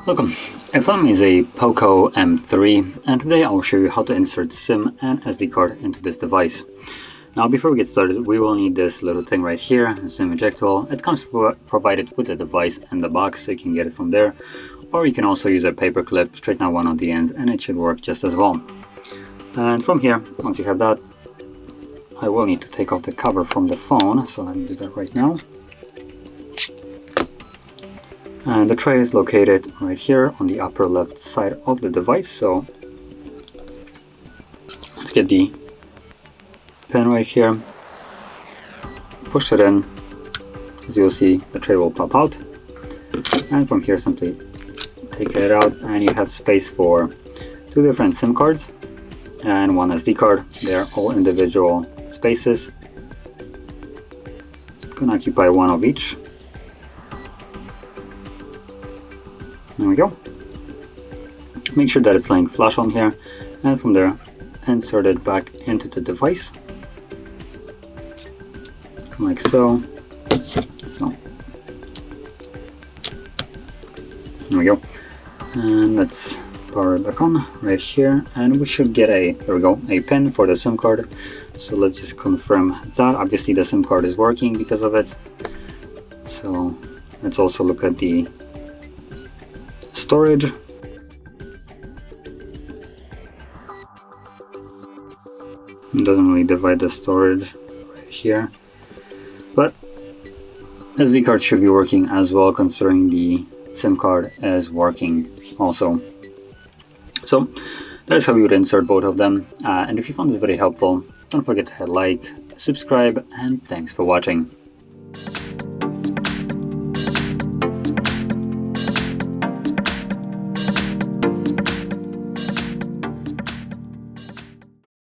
Welcome. In front of me is a POCO M3, and today I'll show you how to insert SIM and SD card into this device. Now before we get started, we will need this little thing right here, a SIM ejector. It comes provided with the device and the box, so you can get it from there. Or you can also use a paper clip, straighten out one of the ends, and it should work just as well. And from here, once you have that, I will need to take off the cover from the phone, so let me do that right now. And the tray is located right here on the upper left side of the device, so let's get the pin right here, push it in. As you'll see, the tray will pop out, and from here simply take it out, and you have space for two different SIM cards and one SD card. They're all individual spaces. Gonna occupy one of each. There we go. Make sure that it's laying flush on here, and from there insert it back into the device like so. There we go. And let's power it back on right here, and we should get a, there we go, a pin for the SIM card. So let's just confirm that. Obviously the SIM card is working because of it. So let's also look at the storage. It doesn't really divide the storage right here, but SD card should be working as well, considering the SIM card is working also. So that is how you would insert both of them. And if you found this very helpful, don't forget to hit like, subscribe, and thanks for watching.